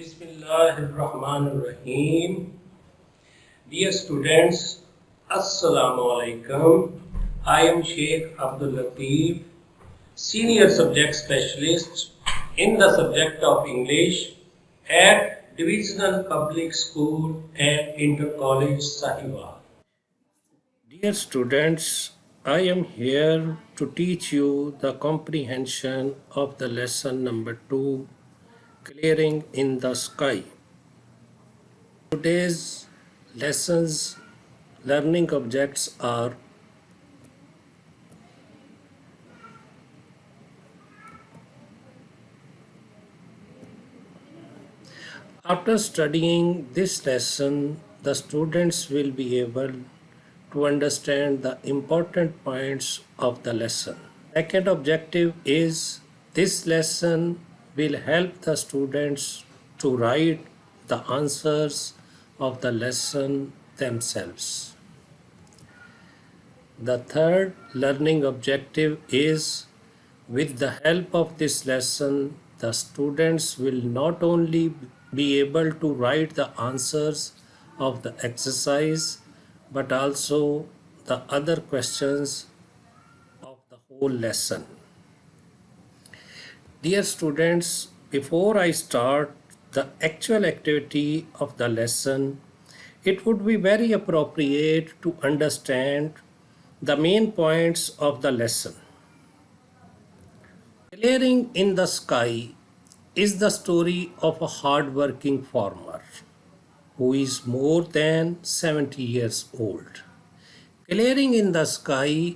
Bismillahirrahmanirrahim. Dear students, Assalamu alaikum. I am Sheikh Abdul Latif, Senior Subject Specialist in the subject of English at Divisional Public School and Inter College Sahiwal. Dear students, I am here to teach you the comprehension of the lesson number 2, Clearing in the Sky. Today's lessons learning objects are after studying this lesson, the students will be able to understand the important points of the lesson. Second objective is this lesson will help the students to write the answers of the lesson themselves. The third learning objective is with the help of this lesson, the students will not only be able to write the answers of the exercise, but also the other questions of the whole lesson. Dear students, before I start the actual activity of the lesson, it would be very appropriate to understand the main points of the lesson. Clearing in the Sky is the story of a hard-working farmer who is more than 70 years old. Clearing in the Sky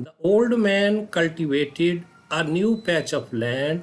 The old man cultivated a new patch of land.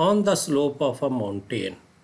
on the slope of a mountain,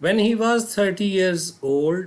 When he was 30 years old,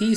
30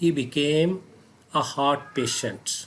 he became a heart patient.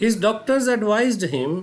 His doctors advised him,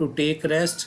to take rest,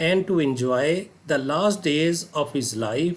and to enjoy the last days of his life,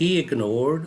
he ignored,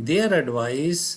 their advice,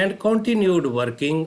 and continued working,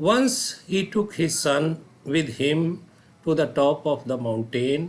Once he took his son with him to the top of the mountain,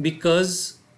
Because,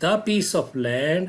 the piece of land,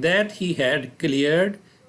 that he had cleared,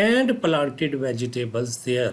and planted vegetables there,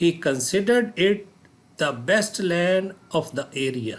He considered it the best land of the area.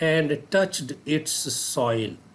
and touched its soil,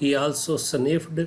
He also sniffed,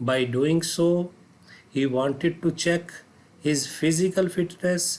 By doing so, he wanted to check his physical fitness,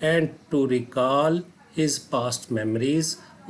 and to recall his past memories,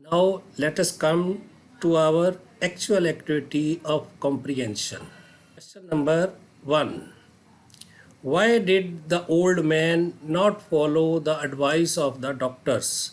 Now let us come to our actual activity of comprehension. Question number 1. Why did the old man not follow the advice of the doctors?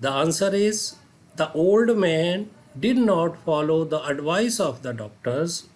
The answer is, the old man did not follow the advice of the doctors.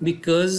because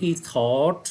he thought,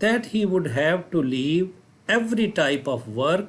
that he would have to leave every type of work,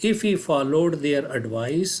if he followed their advice,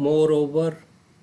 Moreover,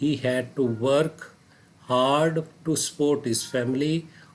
he had to work hard to support his family,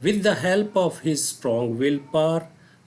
With the help of his strong willpower,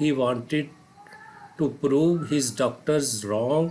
he wanted to prove his doctors wrong,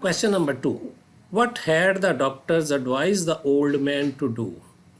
Question number 2. What had the doctors advised the old man to do?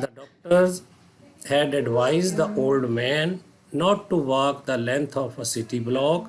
The doctors had advised the old man not to walk the length of a city block.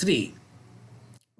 3.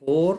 4.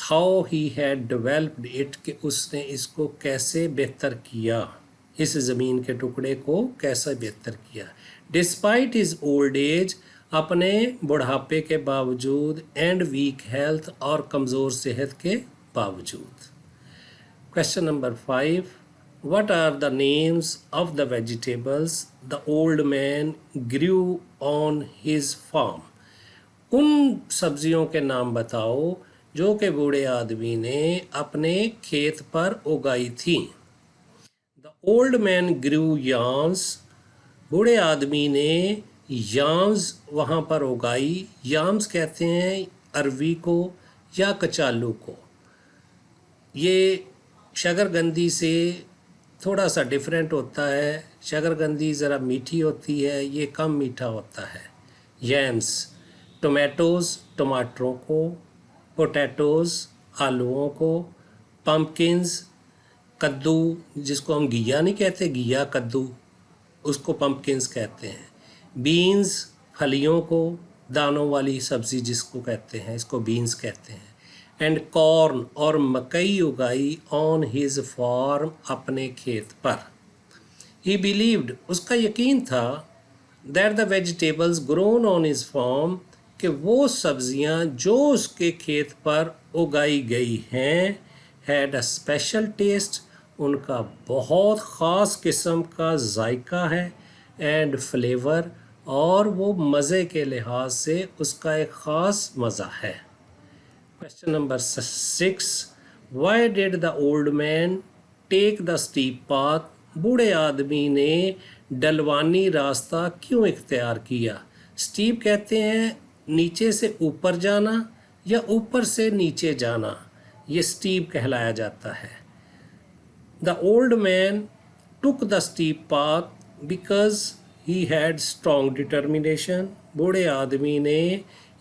how he had developed it, کہ اس نے اس کو کیسے بہتر کیا، اس زمین کے ٹکڑے کو کیسے بہتر کیا. ڈسپائٹ his old age، اپنے بڑھاپے کے باوجود، اینڈ ویک ہیلتھ، اور کمزور صحت کے باوجود. Question number 5. What are the names of the vegetables the old man grew on his farm? ان سبزیوں کے نام بتاؤ جو کہ بوڑھے آدمی نے اپنے کھیت پر اگائی تھیں. The old man grew yams. بوڑھے آدمی نے یامز وہاں پر اگائی. یامز کہتے ہیں اروی کو یا کچالو کو. یہ شکرگندی سے تھوڑا سا ڈیفرنٹ ہوتا ہے. شکرگندی ذرا میٹھی ہوتی ہے، یہ کم میٹھا ہوتا ہے. یامس. ٹومیٹوز ٹماٹروں کو، پوٹیٹوز آلوؤں کو، پمپکنز کدو جس کو ہم گھیا نہیں کہتے، گھیا کدو، اس کو پمپکنز کہتے ہیں. بینز پھلیوں کو، دانوں والی سبزی جس کو کہتے ہیں، اس کو بینز کہتے ہیں. اینڈ کارن، اور مکئی اگائی آن ہز فارم، اپنے کھیت پر. ہی بلیوڈ، اس کا یقین تھا، that the vegetables grown on his form, کہ وہ سبزیاں جو اس کے کھیت پر اگائی گئی ہیں، ہیڈ اے اسپیشل ٹیسٹ، ان کا بہت خاص قسم کا ذائقہ ہے، اینڈ فلیور، اور وہ مزے کے لحاظ سے اس کا ایک خاص مزہ ہے. Question number 6. Why did the old man take the steep path? بوڑھے آدمی نے ڈلوانی راستہ کیوں اختیار کیا؟ اسٹیپ کہتے ہیں نیچے سے اوپر جانا یا اوپر سے نیچے جانا، یہ اسٹیپ کہلایا جاتا ہے. The old man took the steep path because he had strong determination. بوڑھے آدمی نے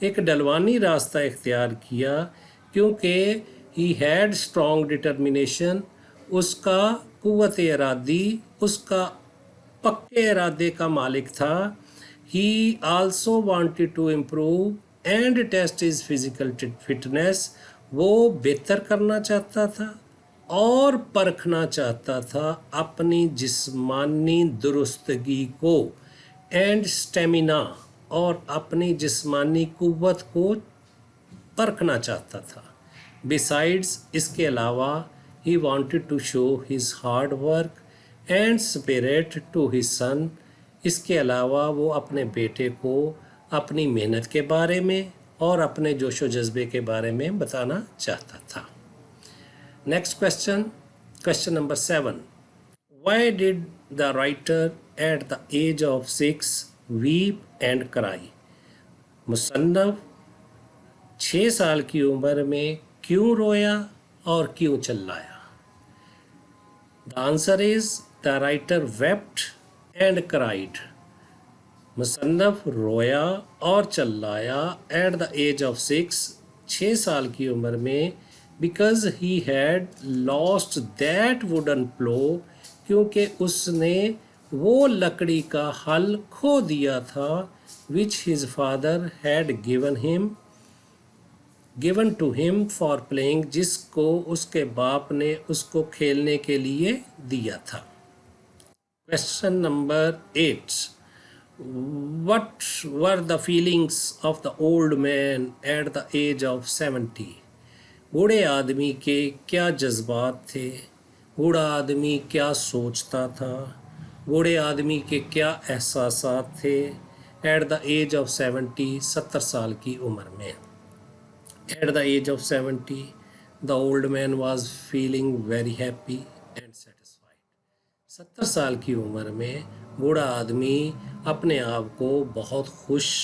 ایک ڈلوانی راستہ اختیار کیا کیونکہ he had strong determination، اس کا قوت ارادی، اس کا پکے ارادے کا مالک تھا. he also wanted to improve and test his physical fitness، وہ بہتر کرنا چاہتا تھا اور پرکھنا چاہتا تھا اپنی جسمانی درستگی کو، اینڈ اسٹیمینا، اور اپنی جسمانی قوت کو پرکھنا چاہتا تھا. بیسائڈز، اس کے علاوہ، he wanted to show his hard work and spirit to his son, اس کے علاوہ وہ اپنے بیٹے کو اپنی محنت کے بارے میں اور اپنے جوش و جذبے کے بارے میں بتانا چاہتا تھا. Next question number 7. Why did the writer at the age of 6 weep and cry? مصنف 6 سال کی عمر میں کیوں رویا اور کیوں چلایا؟ The answer is the writer wept and cried. مصنف رویا اور چلایا at the age of 6 سال کی عمر میں، because he had lost that wooden plow، کیونکہ اس نے وہ لکڑی کا ہل کھو دیا تھا which his father had given to him for playing، جس کو اس کے باپ نے اس کو کھیلنے کے لیے دیا تھا. Question number 8. What were the feelings of the old man at the age of 70؟ بوڑھے آدمی کے کیا جذبات تھے؟ بوڑھا آدمی کیا سوچتا تھا؟ بوڑھے آدمی کے کیا احساسات تھے ایٹ دا ایج آف 70 سال کی عمر میں؟ At the age of 70 the old man was feeling very happy and satisfied. 70 سال کی عمر میں بوڑھا آدمی اپنے آپ کو بہت خوش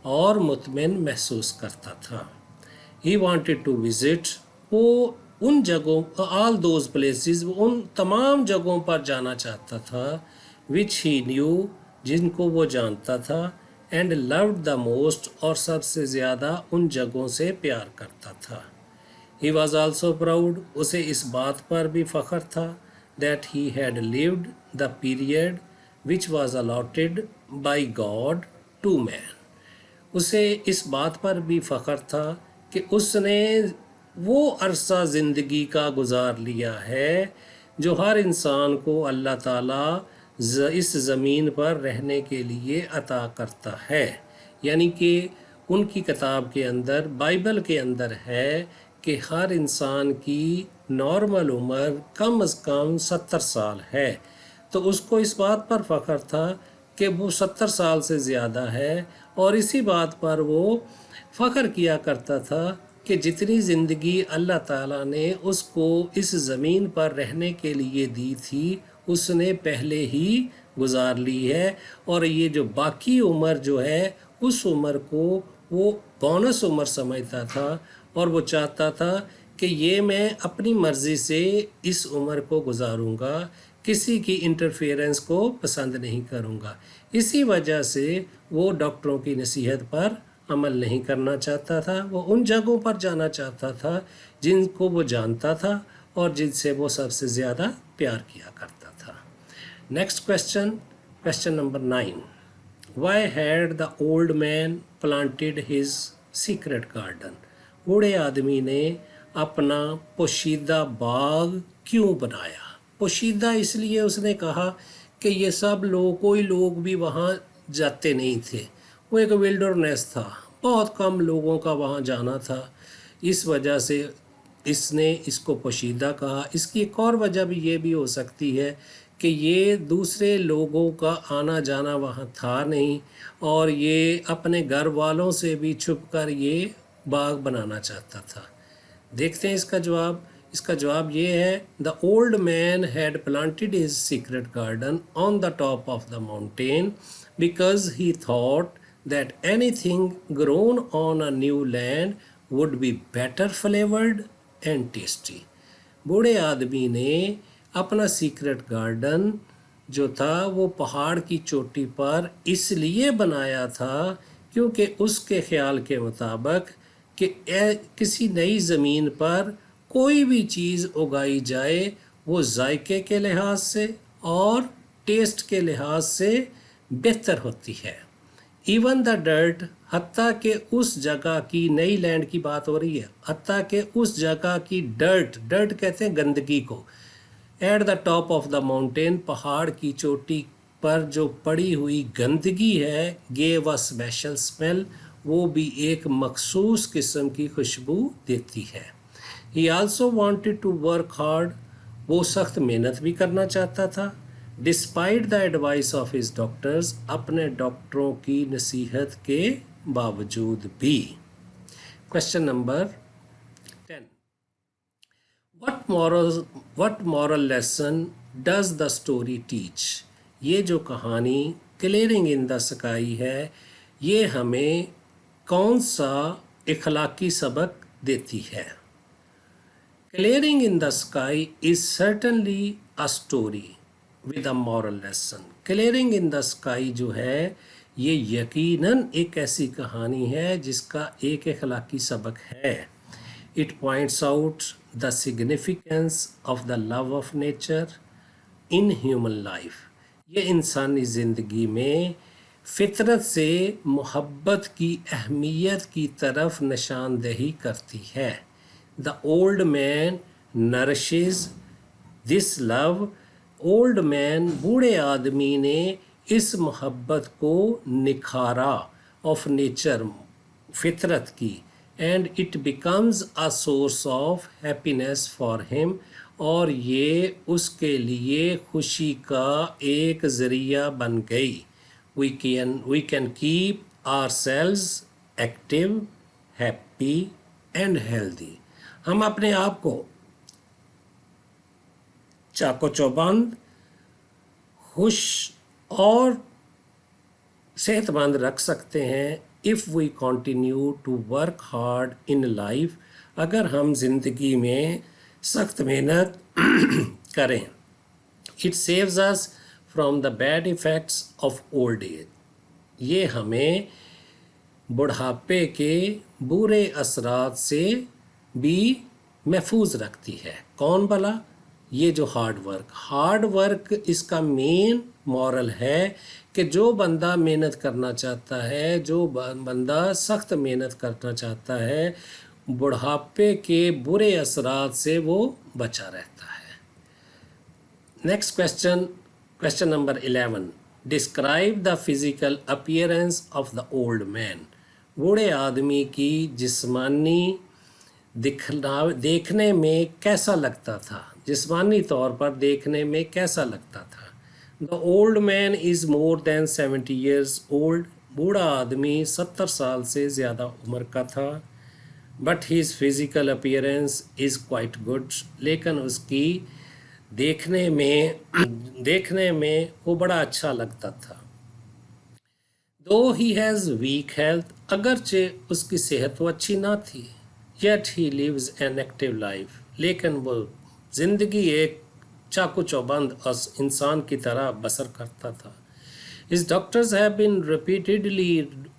اور مطمئن محسوس کرتا تھا. He wanted to visit، وہ ان جگہوں، all those places، وہ ان تمام جگہوں پر جانا چاہتا تھا which he knew، جن کو وہ جانتا تھا، and loved the most، اور سب سے زیادہ ان جگہوں سے پیار کرتا تھا. He was also proud، اسے اس بات پر بھی فخر تھا that he had lived the period which was allotted by God to man، اسے اس بات پر بھی فخر تھا کہ اس نے وہ عرصہ زندگی کا گزار لیا ہے جو ہر انسان کو اللہ تعالیٰ اس زمین پر رہنے کے لیے عطا کرتا ہے. یعنی کہ ان کی کتاب کے اندر، بائبل کے اندر ہے کہ ہر انسان کی نارمل عمر کم از کم 70 سال ہے. تو اس کو اس بات پر فخر تھا کہ وہ 70 سال سے زیادہ ہے، اور اسی بات پر وہ فخر کیا کرتا تھا کہ جتنی زندگی اللہ تعالیٰ نے اس کو اس زمین پر رہنے کے لیے دی تھی اس نے پہلے ہی گزار لی ہے، اور یہ جو باقی عمر جو ہے اس عمر کو وہ بونس عمر سمجھتا تھا، اور وہ چاہتا تھا کہ یہ میں اپنی مرضی سے اس عمر کو گزاروں گا، کسی کی انٹرفیئرنس کو پسند نہیں کروں گا. اسی وجہ سے وہ ڈاکٹروں کی نصیحت پر عمل نہیں کرنا چاہتا تھا. وہ ان جگہوں پر جانا چاہتا تھا جن کو وہ جانتا تھا اور جن سے وہ سب سے زیادہ پیار کیا کرتا تھا. Next question number 9. Why had the old man planted his secret garden? بوڑھے آدمی نے اپنا پوشیدہ باغ کیوں بنایا؟ پوشیدہ اس لیے اس نے کہا کہ یہ سب لوگ، کوئی لوگ بھی وہاں جاتے نہیں تھے. وہ ایک ویلڈرنیس تھا، بہت کم لوگوں کا وہاں جانا تھا، اس وجہ سے اس نے اس کو پوشیدہ کہا. اس کی ایک اور وجہ بھی یہ بھی ہو سکتی ہے کہ یہ دوسرے لوگوں کا آنا جانا وہاں تھا نہیں، اور یہ اپنے گھر والوں سے بھی چھپ کر یہ باغ بنانا چاہتا تھا. دیکھتے ہیں اس کا جواب. اس کا جواب یہ ہے: The old man had planted his secret garden on the top of the mountain because he thought that anything grown on a new land would be better flavored and tasty. بوڑھے آدمی نے اپنا سیکرٹ گارڈن جو تھا وہ پہاڑ کی چوٹی پر اس لیے بنایا تھا کیونکہ اس کے خیال کے مطابق کہ کسی نئی زمین پر کوئی بھی چیز اگائی جائے وہ ذائقے کے لحاظ سے اور ٹیسٹ کے لحاظ سے بہتر ہوتی ہے. ایون دا ڈرٹ، حتیٰ کہ اس جگہ کی، نئی لینڈ کی بات ہو رہی ہے، حتیٰ کہ اس جگہ کی ڈرٹ کہتے ہیں گندگی کو، at the top of the mountain, پہاڑ کی چوٹی پر جو پڑی ہوئی گندگی ہے، گیو اے اسپیشل اسمیل، وہ بھی ایک مخصوص قسم کی خوشبو دیتی ہے. He also wanted to work hard, وہ سخت محنت بھی کرنا چاہتا تھا. Despite the advice of his doctors, اپنے ڈاکٹروں کی نصیحت کے باوجود بھی. Question number 10. What moral lesson does the story teach? یہ جو کہانی کلیئرنگ ان دا اسکائی ہے، یہ ہمیں کون سا اخلاقی سبق دیتی ہے؟ Clearing in the sky is certainly a story with a moral lesson. Clearing in the sky جو ہے یہ یقیناً ایک ایسی کہانی ہے جس کا ایک اخلاقی سبق ہے. It points out the significance of the love of nature in human life. یہ انسانی زندگی میں فطرت سے محبت کی اہمیت کی طرف نشاندہی کرتی ہے. The old man nourishes this love. Old man، بوڑھے آدمی نے اس محبت کو نکھارا of nature، فطرت کی، and it becomes a source of happiness for him، اور یہ اس کے لیے خوشی کا ایک ذریعہ بن گئی. We can keep ourselves active, happy and healthy. ہم اپنے آپ کو چاق و چوبند، خوش اور صحت مند رکھ سکتے ہیں if we continue to work hard in life، اگر ہم زندگی میں سخت محنت کریں. It saves us from the bad effects of old age. یہ ہمیں بڑھاپے کے برے اثرات سے بھی محفوظ رکھتی ہے. کون بھلا؟ یہ جو ہارڈ ورک اس کا مین مورل ہے کہ جو بندہ محنت کرنا چاہتا ہے، جو بندہ سخت محنت کرنا چاہتا ہے، بڑھاپے کے برے اثرات سے وہ بچا رہتا ہے. Next question number 11. Describe the physical appearance of the old مین. بوڑھے آدمی کی جسمانی دیکھنے میں کیسا لگتا تھا، جسمانی طور پر دیکھنے میں کیسا لگتا تھا. The old man is more than 70 years old. بوڑھا آدمی 70 سال سے زیادہ عمر کا تھا. But his physical appearance is quite good. لیکن اس کی دیکھنے میں وہ بڑا اچھا لگتا تھا. Though he has weak health. اگرچہ اس کی صحت تو اچھی نہ تھی. Yet he leads an active life. لیکن وہ زندگی ایک چاقو چوبند انسان کی طرح بسر کرتا تھا. His doctors have been repeatedly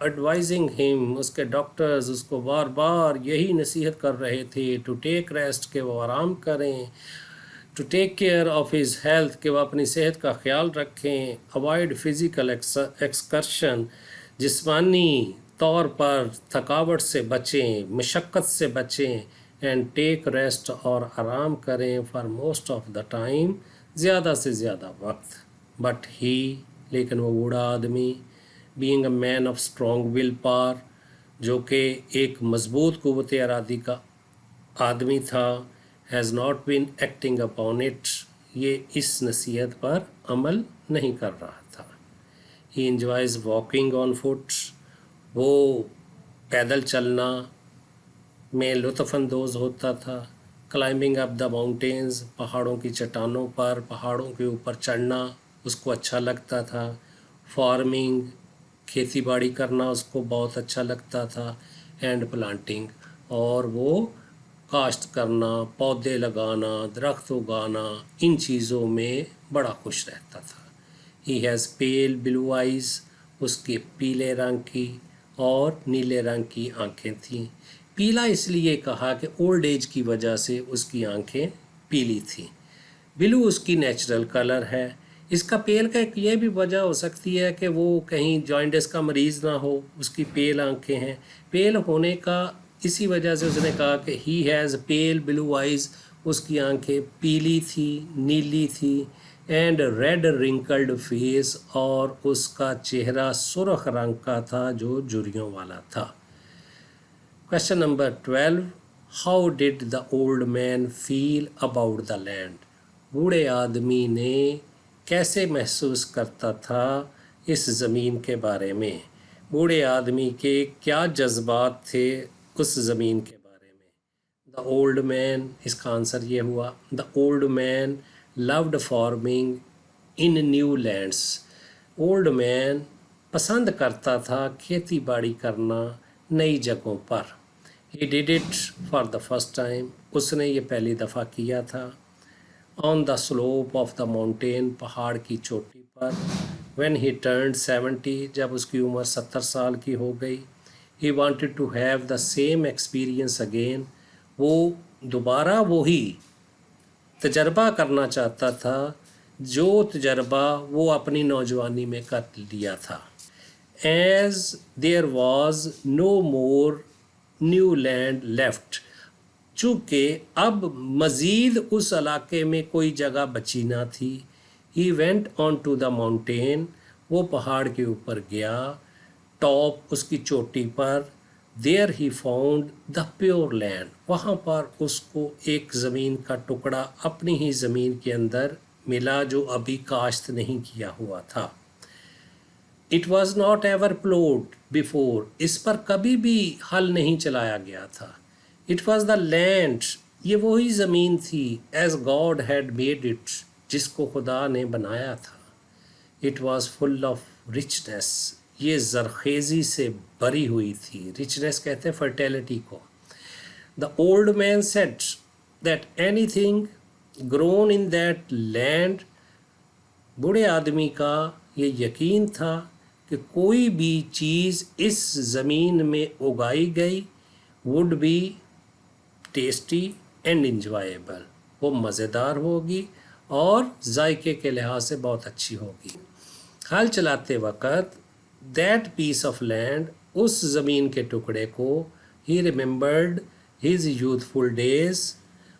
advising him. اس کے ڈاکٹرز اس کو بار بار یہی نصیحت کر رہے تھے to take rest کہ وہ آرام کریں, to take care of his health کہ وہ اپنی صحت کا خیال رکھیں, avoid physical excursion جسمانی طور پر تھکاوٹ سے بچیں, مشقت سے بچیں, and take rest اور آرام کریں for most of the time زیادہ سے زیادہ وقت. But he لیکن وہ بوڑھا آدمی being a man of strong will power جو کہ ایک مضبوط قوت ارادی کا آدمی تھا, has not been acting upon it یہ اس نصیحت پر عمل نہیں کر رہا تھا. He enjoys walking on foot وہ پیدل چلنا میں لطف اندوز ہوتا تھا. Climbing up the mountains پہاڑوں کی چٹانوں پر, پہاڑوں کے اوپر چڑھنا اس کو اچھا لگتا تھا. فارمنگ کھیتی باڑی کرنا اس کو بہت اچھا لگتا تھا. اینڈ پلانٹنگ اور وہ کاشت کرنا, پودے لگانا, درخت اگانا, ان چیزوں میں بڑا خوش رہتا تھا. ہی ہیز پیل بلو آئیز اس کے پیلے رنگ کی اور نیلے رنگ کی آنکھیں تھیں. پیلا اس لیے کہا کہ اولڈ ایج کی وجہ سے اس کی آنکھیں پیلی تھیں. بلو اس کی نیچرل کلر ہے. اس کا پیل کا ایک یہ بھی وجہ ہو سکتی ہے کہ وہ کہیں جوائنٹس کا مریض نہ ہو, اس کی پیل آنکھیں ہیں. پیل ہونے کا اسی وجہ سے اس نے کہا کہ ہی ہیز پیل بلو آئیز اس کی آنکھیں پیلی تھی, نیلی تھی. اینڈ ریڈ رنکلڈ فیس اور اس کا چہرہ سرخ رنگ کا تھا جو جھریوں والا تھا. Question number 12. How did the old man feel about the land. بوڑھے آدمی نے کیسے محسوس کرتا تھا اس زمین کے بارے میں. بوڑھے آدمی کے کیا جذبات تھے اس زمین کے بارے میں. دا اولڈ مین اس کا آنسر یہ ہوا. The old man loved farming in new lands. Old man پسند کرتا تھا کھیتی باڑی کرنا نئی جگہوں پر. He did it for the first time اس نے یہ پہلی دفعہ کیا تھا. On the slope of the mountain پہاڑ کی چوٹی پر. وین ہی ٹرنڈ 70 جب اس کی عمر 70 سال کی ہو گئی. He wanted to have the same experience again وہ دوبارہ وہی تجربہ کرنا چاہتا تھا جو تجربہ وہ اپنی نوجوانی میں کر لیا تھا. As there was no more new land left چونکہ اب مزید اس علاقے میں کوئی جگہ بچی نہ تھی. He went on to the mountain وہ پہاڑ کے اوپر گیا. ٹاپ اس کی چوٹی پر. There he found the pure land وہاں پر اس کو ایک زمین کا ٹکڑا اپنی ہی زمین کے اندر ملا جو ابھی کاشت نہیں کیا ہوا تھا. It was not ever ploughed before اس پر کبھی بھی ہل نہیں چلایا گیا تھا. اٹ واز دا لینڈ یہ وہی زمین تھی. As God had made it جس کو خدا نے بنایا تھا. It was full of richness یہ زرخیزی سے بھری ہوئی تھی. رچنس کہتے ہیں فرٹیلٹی کو. The old man said that anything grown in that land بوڑھے آدمی کا یہ یقین تھا کہ کوئی بھی چیز اس زمین میں اگائی گئی would be tasty and enjoyable وہ مزیدار ہوگی اور ذائقے کے لحاظ سے بہت اچھی ہوگی. ہل چلاتے وقت دیٹ پیس آف لینڈ اس زمین کے ٹکڑے کو ہی remembered his youthful days,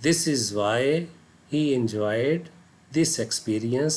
This is why he enjoyed this experience.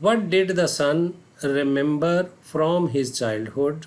What did the son remember from his childhood?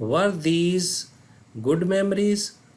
Were these good memories?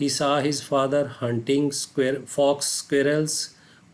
He saw his father hunting fox squirrels.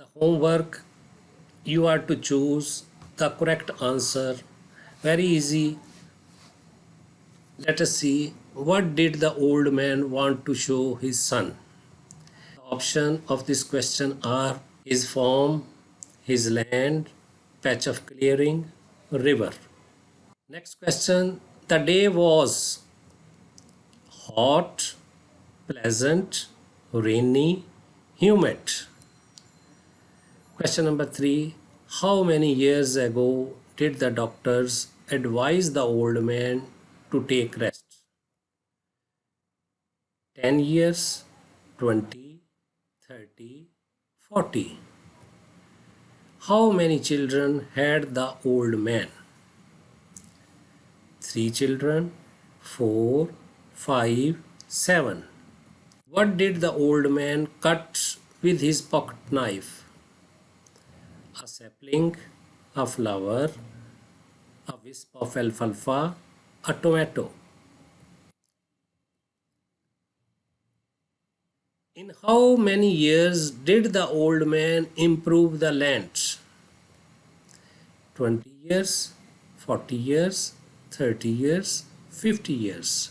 The homework, you are to choose the correct answer. Very easy. Let us see, what did the old man want to show his son? The options of this question are his farm, his land, patch of clearing, river. Next question, the day was hot, pleasant, rainy, humid. Question number 3, how many years ago did the doctors advise the old man to take rest? 10 years, 20, 30, 40. How many children had the old man? 3 children, 4, 5, 7. What did the old man cut with his pocket knife? A sapling, a flower, a wisp of alfalfa, a tomato. In how many years did the old man improve the land? 20 years, 40 years, 30 years, 50 years.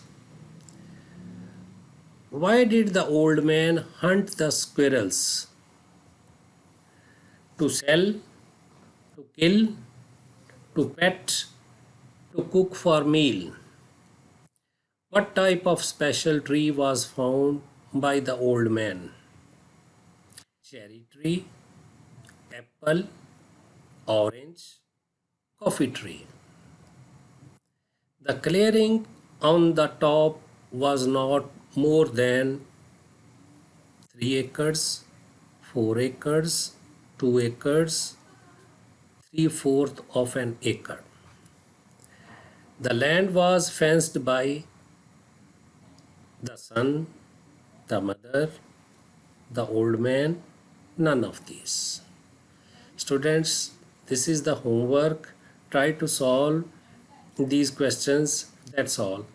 Why did the old man hunt the squirrels? To sell, to kill, to pet, to cook for meal. What type of special tree was found by the old man? Cherry tree, apple, orange, coffee tree. The clearing on the top was not more than 3 acres, 4 acres, 2 acres, 3/4 of an acre. The land was fenced by the son, the mother, the old man, none of these. Students, this is the homework. Try to solve these questions. That's all.